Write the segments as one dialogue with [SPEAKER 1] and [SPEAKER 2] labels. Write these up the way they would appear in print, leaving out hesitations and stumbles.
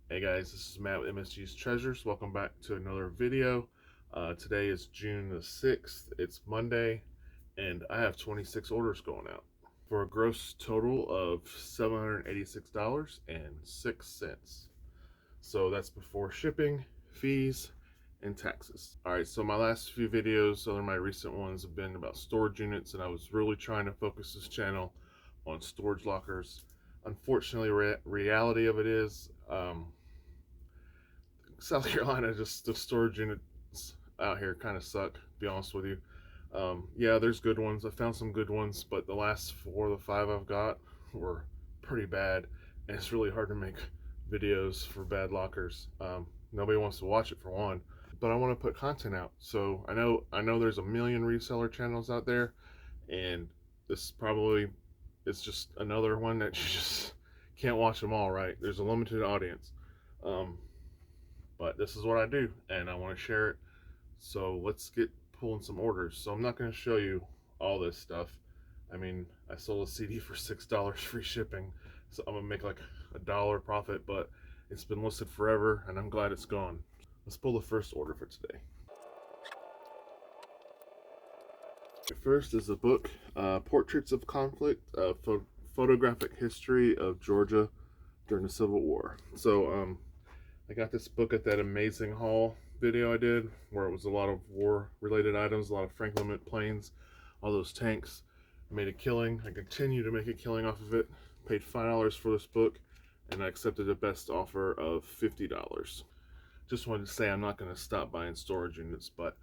[SPEAKER 1] Hey guys, this is Matt with MSG's Treasures. Welcome back to another video. Today is June the 6th. It's Monday, and I have 26 orders going out for a gross total of $786.06. So that's before shipping, fees, and taxes. Alright, so my last few videos, other my recent ones, have been about storage units, and I was really trying to focus this channel on storage lockers. Unfortunately, reality of it is, South Carolina, just the storage units out here kind of suck, to be honest with you. Yeah, there's good ones. I found some good ones, but the last 4 of the 5 I've got were pretty bad, and it's really hard to make videos for bad lockers. Nobody wants to watch it, for one, but I want to put content out. So I know there's a million reseller channels out there, and this probably is just another one that you just can't watch them all, right? There's a limited audience. But this is what I do, and I want to share it. So let's get pulling some orders. So I'm not going to show you all this stuff. I mean, I sold a CD for $6 free shipping, so I'm gonna make like $1 profit, but it's been listed forever, and I'm glad it's gone. Let's pull the first order for today. First is a book, Portraits of Conflict, Photographic History of Georgia during the Civil War. So I got this book at that amazing haul video I did, where it was a lot of war related items, a lot of Franklin Mint planes, all those tanks. I made a killing. I continue to make a killing off of it. Paid $5 for this book, and I accepted a best offer of $50. Just wanted to say I'm not going to stop buying storage units, but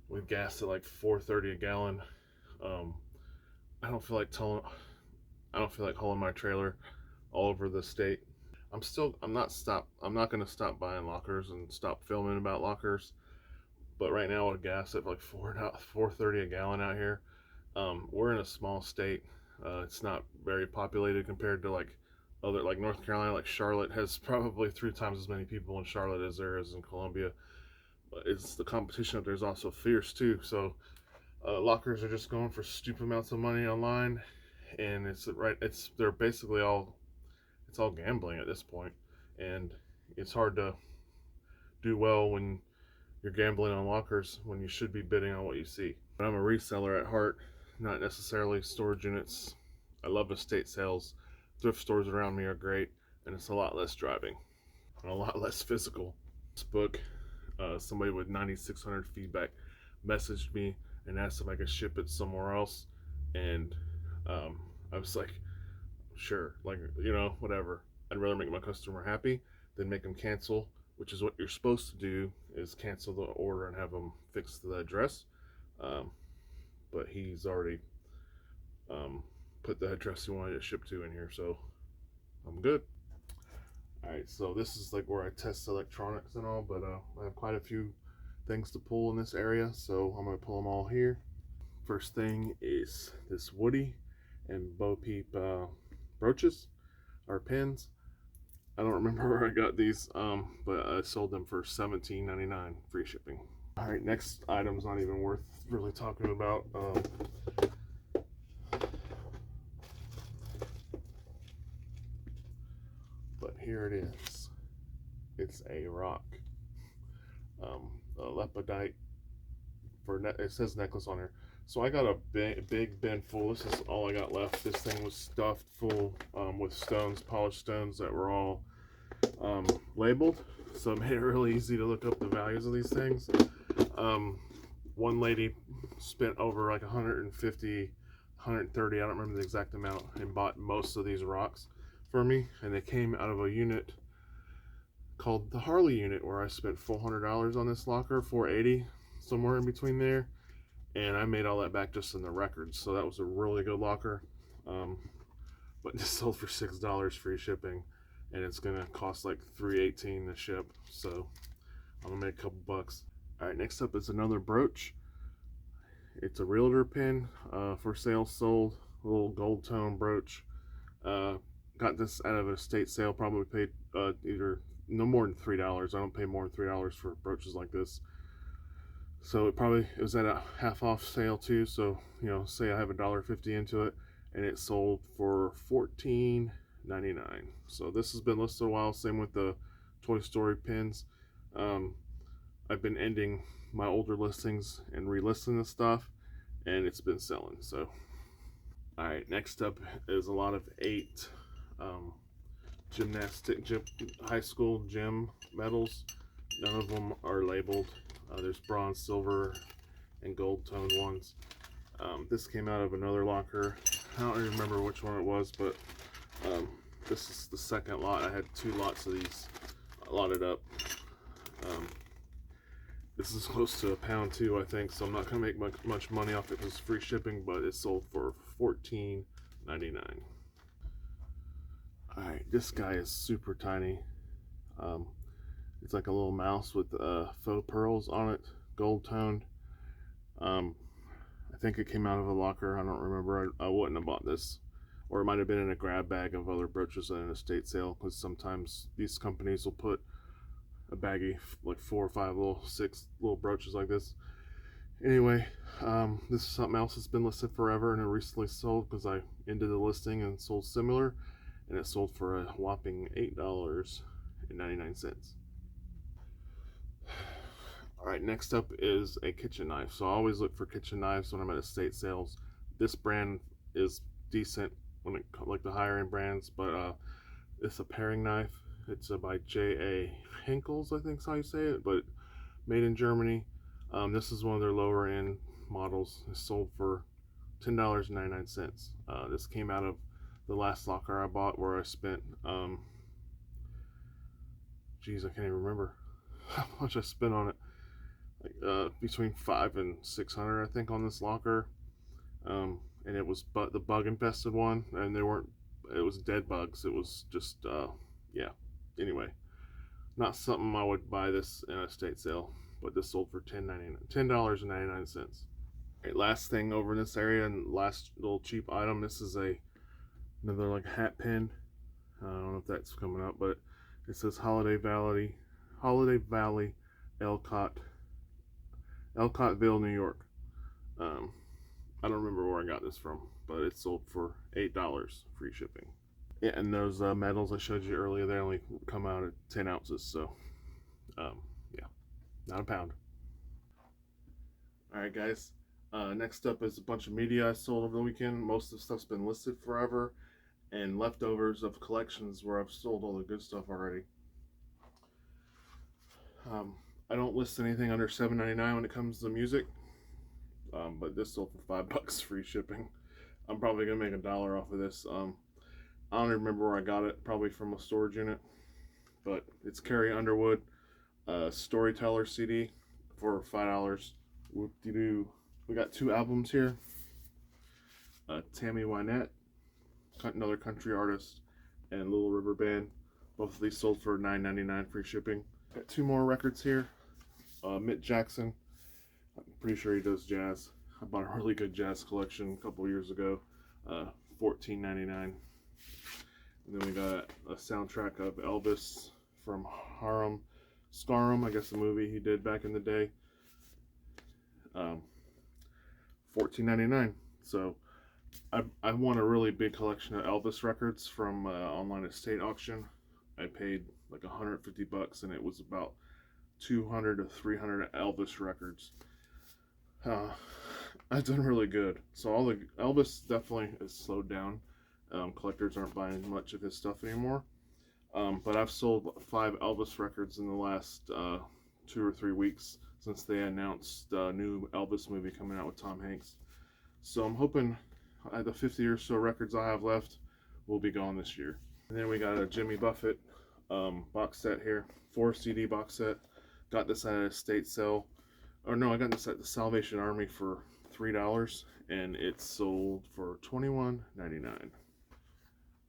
[SPEAKER 1] with gas at like $4.30 a gallon, I don't feel like hauling my trailer all over the state. I'm not gonna stop buying lockers and stop filming about lockers. But right now with gas at like $4.30 a gallon out here, we're in a small state. It's not very populated compared to like North Carolina. Like Charlotte has probably 3 times as many people in Charlotte as there is in Columbia. But it's the competition up there is also fierce too. So lockers are just going for stupid amounts of money online, and they're basically all, it's all gambling at this point, and it's hard to do well when you're gambling on lockers when you should be bidding on what you see. But I'm a reseller at heart, not necessarily storage units. I love estate sales. Thrift stores around me are great, and it's a lot less driving and a lot less physical. This book, somebody with 9,600 feedback messaged me and asked if I could ship it somewhere else, and I was like, sure, like, whatever. I'd rather make my customer happy than make them cancel, which is what you're supposed to do, is cancel the order and have them fix the address. But he's already put the address he wanted it shipped to in here, so I'm good. Alright, so this is like where I test electronics and all, but I have quite a few things to pull in this area, so I'm going to pull them all here. First thing is this Woody and Bo Peep brooches or pins. I don't remember where I got these, but I sold them for $17.99 free shipping. All right, next item's not even worth really talking about. But here it is. It's a rock, a lepidite. It says necklace on here. So I got a big bin full. This is all I got left. This thing was stuffed full with stones, polished stones that were all labeled. So it made it really easy to look up the values of these things. One lady spent over like 150, 130, I don't remember the exact amount, and bought most of these rocks for me. And they came out of a unit called the Harley unit, where I spent $400 on this locker, $480, somewhere in between there. And I made all that back just in the records, so that was a really good locker. But this sold for $6 free shipping, and it's gonna cost like $3.18 to ship, so I'm gonna make a couple bucks. All right, next up is another brooch. It's a realtor pin, for sale, sold, a little gold tone brooch. Got this out of an estate sale, probably paid either no more than $3. I don't pay more than $3 for brooches like this. So it was at a half off sale too. So, say I have $1.50 into it, and it sold for $14.99. So this has been listed a while. Same with the Toy Story pins. Um, I've been ending my older listings and re-listing the stuff, and it's been selling. So, all right. Next up is a lot of 8 um, high school gym medals. None of them are labeled. There's bronze, silver, and gold toned ones. This came out of another locker. I don't even remember which one it was, but um, this is the second lot. I had 2 lots of these lotted up. This is close to £1 too, I think, so I'm not gonna make much money off it because it's free shipping, but it sold for $14.99. All right, this guy is super tiny. Um, it's like a little mouse with faux pearls on it, gold toned. Um, I think it came out of a locker. I don't remember. I wouldn't have bought this, or it might have been in a grab bag of other brooches at an estate sale. Because sometimes these companies will put a baggie like 4 or 5 6 little brooches like this. Anyway, this is something else that's been listed forever, and it recently sold because I ended the listing and sold similar, and it sold for a whopping $8.99. All right, next up is a kitchen knife. So I always look for kitchen knives when I'm at estate sales. This brand is decent when it like the higher end brands, but it's a paring knife. It's by J.A. Henkel's, I think is how you say it, but made in Germany. This is one of their lower end models. It's sold for $10.99. This came out of the last locker I bought where I spent, geez, I can't even remember how much I spent on it. Like between 500 and 600, I think, on this locker. And it was the bug infested one, and they weren't. It was dead bugs. It was just, yeah. Anyway, not something I would buy this in a estate sale, but this sold for $10.99. Right, last thing over in this area, and last little cheap item. This is another like hat pin. I don't know if that's coming up, but it says Holiday Valley, Elcottville, New York. I don't remember where I got this from, but it sold for $8, free shipping. Yeah, and those medals I showed you earlier, they only come out at 10 ounces, so yeah, not a pound. All right, guys. Next up is a bunch of media I sold over the weekend. Most of the stuff's been listed forever, and leftovers of collections where I've sold all the good stuff already. I don't list anything under $7.99 when it comes to music, but this sold for $5 free shipping. I'm probably gonna make $1 off of this. I don't even remember where I got it. Probably from a storage unit, but it's Carrie Underwood, Storyteller CD for $5. Whoop-de-doo. We got 2 albums here. Tammy Wynette, another country artist, and Little River Band. Both of these sold for $9.99 free shipping. Got 2 more records here. Mitt Jackson. I'm pretty sure he does jazz. I bought a really good jazz collection a couple years ago. $14.99. And then we got a soundtrack of Elvis from Harem Scarum, I guess the movie he did back in the day. $14.99. So I won a really big collection of Elvis records from online estate auction. I paid like $150, and it was about 200 to 300 Elvis records. I've done really good. So all the Elvis definitely has slowed down. Collectors aren't buying much of his stuff anymore. But I've sold 5 Elvis records in the last 2 or 3 weeks since they announced the new Elvis movie coming out with Tom Hanks. So I'm hoping the 50 or so records I have left will be gone this year. And then we got a Jimmy Buffett box set here, 4 CD box set. Got this at a estate sale. Or no, I got this at the Salvation Army for $3, and it sold for $21.99.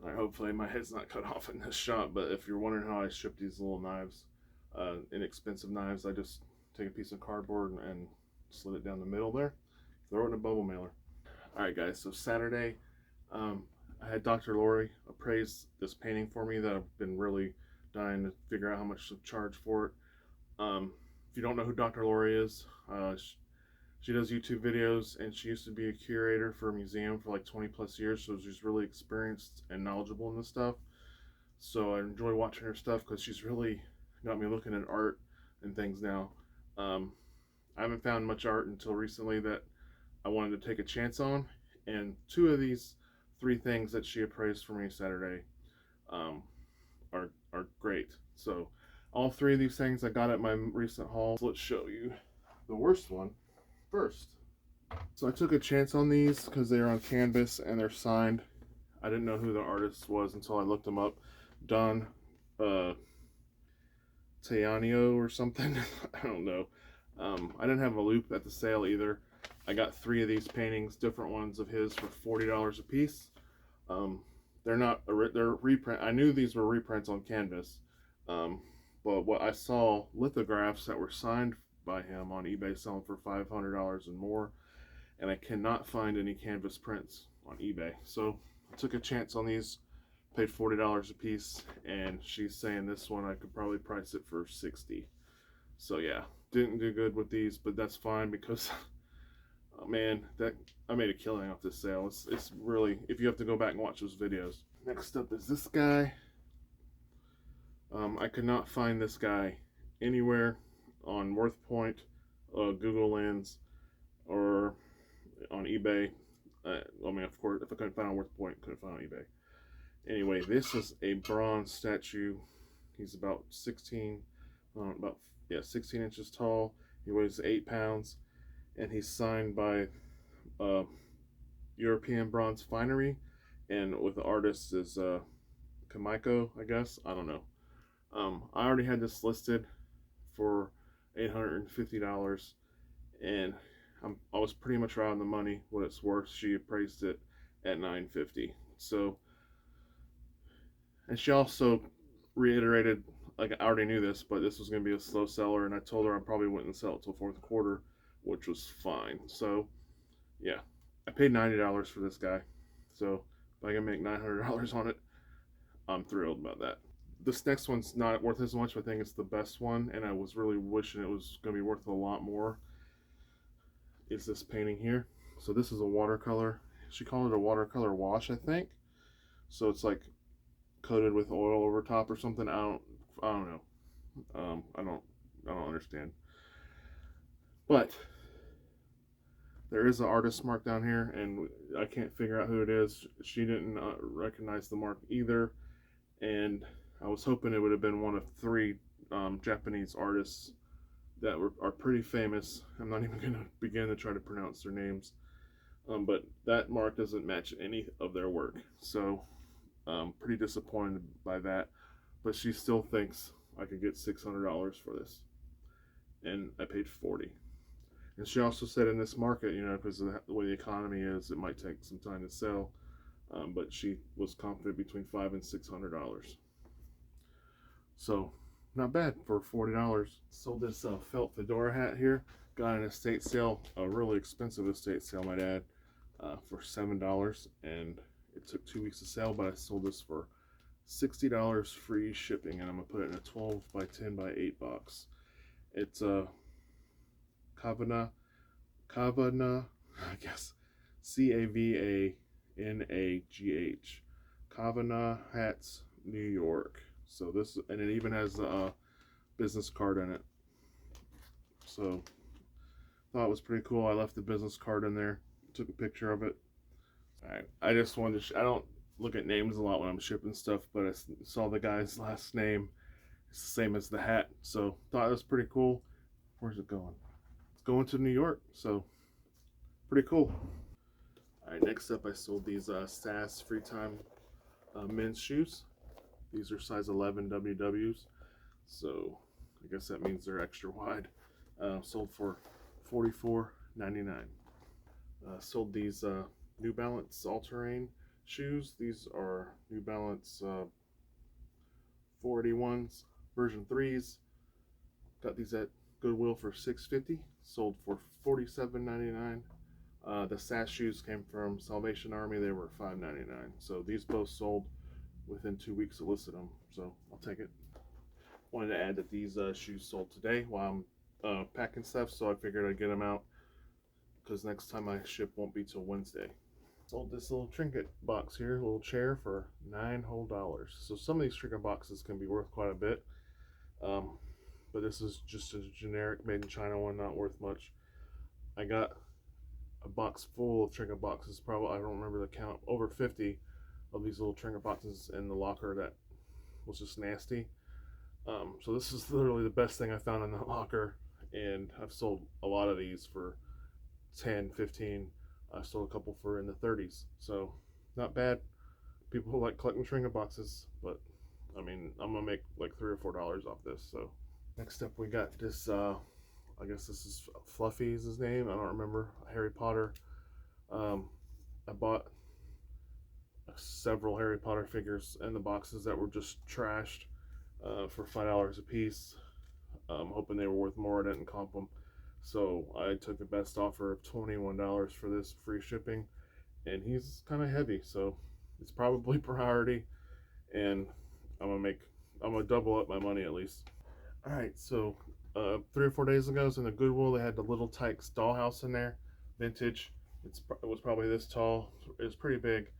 [SPEAKER 1] Alright, hopefully my head's not cut off in this shot, but if you're wondering how I ship these little knives, inexpensive knives, I just take a piece of cardboard and slit it down the middle there, throw it in a bubble mailer. Alright guys, so Saturday, I had Dr. Lori appraise this painting for me that I've been really dying to figure out how much to charge for it. If you don't know who Dr. Lori is, she does YouTube videos, and she used to be a curator for a museum for like 20 plus years, so she's really experienced and knowledgeable in this stuff. So I enjoy watching her stuff because she's really got me looking at art and things now. Um, I haven't found much art until recently that I wanted to take a chance on, and two of these three things that she appraised for me Saturday um, are great. So all three of these things I got at my recent haul. So let's show you the worst one first. So I took a chance on these because they're on canvas and they're signed. I didn't know who the artist was until I looked them up. Don Teanio or something. I don't know. I didn't have a loop at the sale either. I got three of these paintings, different ones of his, for $40 a piece. They're not they're reprint. I knew these were reprints on canvas, but what I saw lithographs that were signed by him on eBay selling for $500 and more, and I cannot find any canvas prints on eBay. So I took a chance on these, paid $40 a piece, and she's saying this one I could probably price it for $60. So yeah, didn't do good with these, but that's fine because oh man, that I made a killing off this sale. It's really, if you have to go back and watch those videos. Next up is this guy. I could not find this guy anywhere on WorthPoint, Google Lens, or on eBay. I mean, of course, if I couldn't find on WorthPoint, couldn't find on eBay. Anyway, this is a bronze statue. He's about 16 inches tall. He weighs 8 pounds, and he's signed by European Bronze Finery, and with the artist is Kamiko, I guess. I don't know. I already had this listed for $850, and I was pretty much right on the money what it's worth. She appraised it at $950. So, and she also reiterated, like, I already knew this, but this was going to be a slow seller, and I told her I probably wouldn't sell it till fourth quarter, which was fine. So, yeah, I paid $90 for this guy. So, if I can make $900 on it, I'm thrilled about that. This next one's not worth as much, but I think it's the best one, and I was really wishing it was going to be worth a lot more. Is this painting here? So this is a watercolor. She called it a watercolor wash, I think. So it's like coated with oil over top or something. I don't know. I don't understand. But there is an artist mark down here, and I can't figure out who it is. She didn't recognize the mark either, and I was hoping it would have been one of three Japanese artists that are pretty famous. I'm not even going to begin to try to pronounce their names, but that mark doesn't match any of their work. So pretty disappointed by that, but she still thinks I could get $600 for this, and I paid $40. And she also said in this market, because of the way the economy is, it might take some time to sell, but she was confident between $500 and $600. So not bad for $40. Sold this felt fedora hat here. Got an estate sale, a really expensive estate sale, might add, for $7, and it took 2 weeks to sell, but I sold this for $60 free shipping, and I'm gonna put it in a 12 by 10 by 8 box. It's a Kavana, I guess, Cavanagh, Kavana Hats, New York. So this, and it even has a business card in it. So thought it was pretty cool. I left the business card in there, took a picture of it. I just wanted to, I don't look at names a lot when I'm shipping stuff, but I saw the guy's last name. It's the same as the hat. So thought it was pretty cool. Where's it going? It's going to New York. So pretty cool. All right, next up I sold these SAS Free Time men's shoes. These are size 11 WWs. So I guess that means they're extra wide. Sold for $44.99. Sold these New Balance all-terrain shoes. These are New Balance 481s, version 3s. Got these at Goodwill for $6.50. Sold for $47.99. The SAS shoes came from Salvation Army. They were $5.99. So these both sold within 2 weeks. I listed them, so I'll take it. Wanted to add that these shoes sold today while I'm packing stuff, so I figured I'd get them out because next time I ship won't be till Wednesday. Sold this little trinket box here, a little chair, for $9 whole. So some of these trinket boxes can be worth quite a bit. Um, but this is just a generic made in China one, not worth much. I got a box full of trinket boxes, probably, I don't remember the count, over 50 of these little trinket boxes in the locker that was just nasty. So this is literally the best thing I found in that locker, and I've sold a lot of these for 10, 15. I sold a couple for in the 30s, so not bad. People who like collecting trinket boxes, but I mean, I'm gonna make like $3 or $4 off this. So next up, we got this. I guess this is Fluffy is his name. I don't remember. Harry Potter. Um, I bought several Harry Potter figures in the boxes that were just trashed for $5 a piece. Hoping they were worth more. I didn't comp them, so I took the best offer of $21 for this, free shipping, and he's kind of heavy, so it's probably priority, and I'm gonna make I'm gonna double up my money at least. All right, so 3 or 4 days ago, I was in the Goodwill. They had the Little Tykes dollhouse in there, vintage. It was probably this tall. It was pretty big,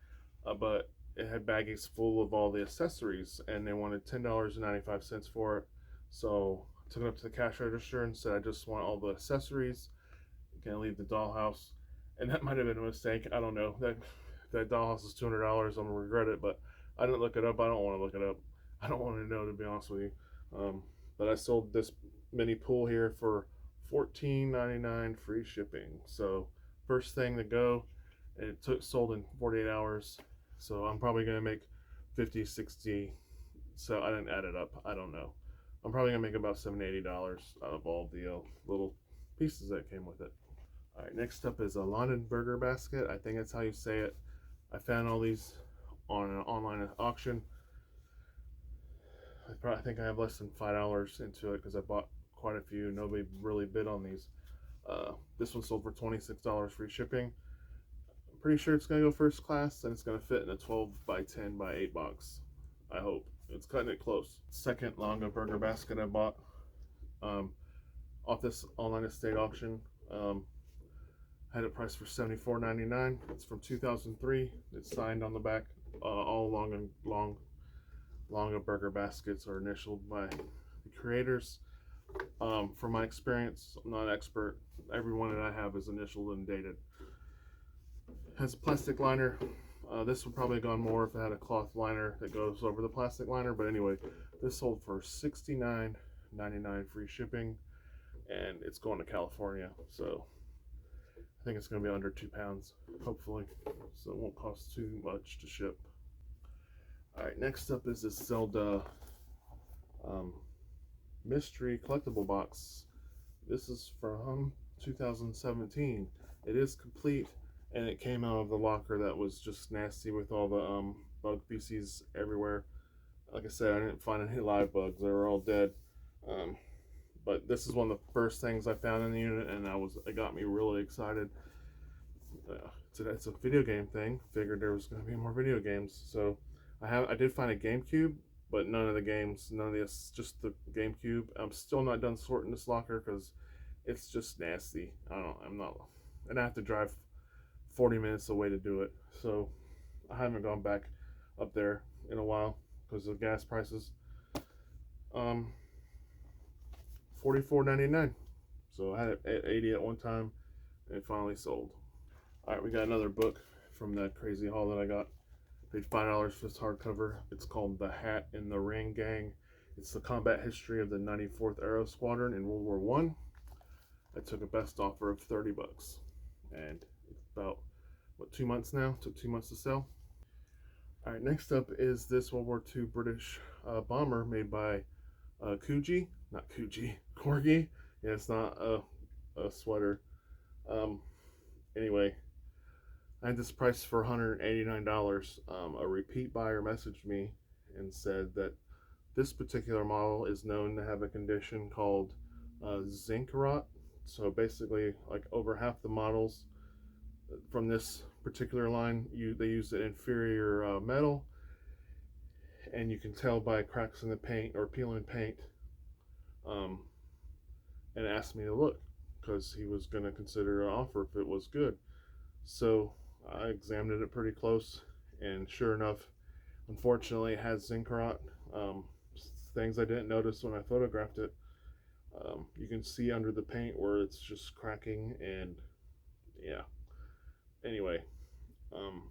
[SPEAKER 1] but it had baggies full of all the accessories, and they wanted $10.95 for it. So I took it up to the cash register and said, I just want all the accessories. Can I leave the dollhouse? And that might have been a mistake. I don't know. That dollhouse is $200. I'm gonna regret it, but I didn't look it up. I don't want to look it up. I don't want to know, to be honest with you. But I sold this mini pool here for $14.99 free shipping. So first thing to go, and it sold in 48 hours. So I'm probably gonna make 50, 60. So I didn't add it up. I don't know. I'm probably gonna make about $70, $80 out of all the little pieces that came with it. All right, next up is a London burger basket. I think that's how you say it. I found all these on an online auction. I think I have less than $5 into it because I bought quite a few. Nobody really bid on these. This one sold for $26 free shipping. I'm pretty sure it's gonna go first class, and it's gonna fit in a 12 by 10 by 8 box. I hope. It's cutting it close. Second Longa burger basket I bought off this online estate auction. Had it priced for $74.99. It's from 2003. It's signed on the back. All Longa burger baskets are initialed by the creators. From my experience, I'm not an expert. Every one that I have is initialed and dated. Has a plastic liner. This would probably have gone more if it had a cloth liner that goes over the plastic liner. But anyway, this sold for $69.99 free shipping, and it's going to California. So I think it's going to be under 2 pounds, hopefully. So it won't cost too much to ship. All right, next up is this Zelda mystery collectible box. This is from 2017. It is complete, and it came out of the locker that was just nasty with all the bug species everywhere. Like I said, I didn't find any live bugs. They were all dead. But this is one of the first things I found in the unit, and it got me really excited. It's a video game thing. Figured there was going to be more video games. So I did find a GameCube, but none of this, just the GameCube. I'm still not done sorting this locker because it's just nasty. I'm not, and I have to drive 40 minutes away to do it. So I haven't gone back up there in a while because of gas prices. $44.99. So I had it at 80 at one time, and it finally sold. All right, we got another book from that crazy haul that I got. Paid $5 for this hardcover. It's called The Hat in the Ring Gang. It's the combat history of the 94th Aero Squadron in World War One. I took a best offer of $30, and it's about 2 months now. Took 2 months to sell. All right, next up is this World War II British bomber made by Corgi. Yeah, it's not a sweater. Anyway, I had this price for $189. A repeat buyer messaged me and said that this particular model is known to have a condition called zinc rot. So basically, like over half the models from this particular line, they use an inferior metal, and you can tell by cracks in the paint or peeling paint. And asked me to look because he was going to consider an offer if it was good. So I examined it pretty close, and sure enough, unfortunately, it has zinc rot. things I didn't notice when I photographed it. You can see under the paint where it's just cracking, and yeah. Anyway, um,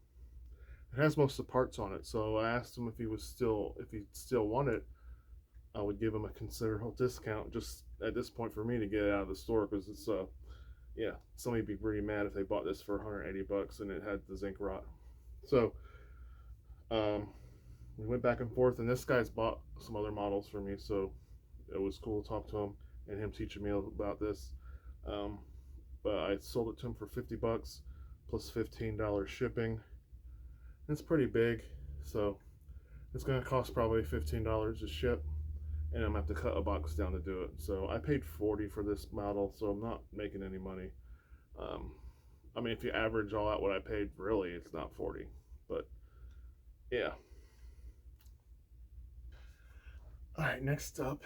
[SPEAKER 1] it has most of the parts on it. So I asked him if he still wanted, I would give him a considerable discount just at this point for me to get it out of the store, because it's yeah, somebody'd be pretty mad if they bought this for 180 bucks and it had the zinc rot. So um, we went back and forth, and this guy's bought some other models for me, so it was cool to talk to him and him teaching me about this. Um, but I sold it to him for 50 bucks plus $15 shipping. It's pretty big, so it's gonna cost probably $15 to ship, and I'm gonna have to cut a box down to do it. So I paid 40 for this model, so I'm not making any money. Um, I mean, if you average all out what I paid, really, it's not 40, but yeah. All right, next up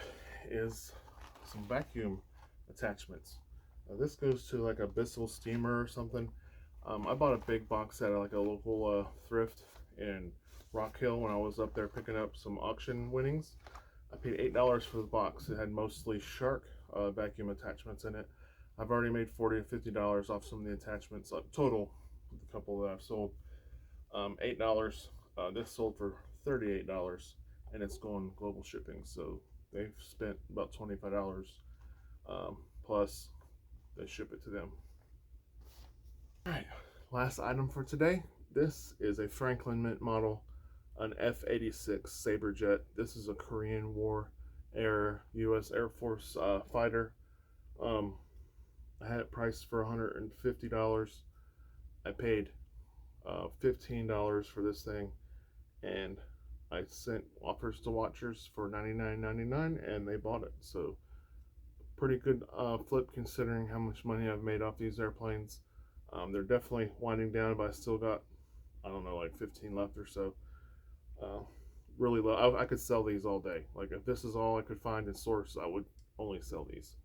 [SPEAKER 1] is some vacuum attachments. This goes to like a Bissell steamer or something. I bought a big box at like a local thrift in Rock Hill when I was up there picking up some auction winnings. I paid $8 for the box. It had mostly Shark vacuum attachments in it. I've already made $40 to $50 off some of the attachments total. The couple that I've sold, $8. This sold for $38, and it's going global shipping. So they've spent about $25 plus they ship it to them. All right, last item for today. This is a Franklin Mint model, an F-86 Saberjet. This is a Korean War era U.S. Air Force fighter. I had it priced for $150. I paid $15 for this thing, and I sent offers to watchers for $99.99, and they bought it. So pretty good flip considering how much money I've made off these airplanes. They're definitely winding down, but I still got, I don't know, like 15 left or so. Uh, really low. I could sell these all day. Like if this is all I could find in source, I would only sell these.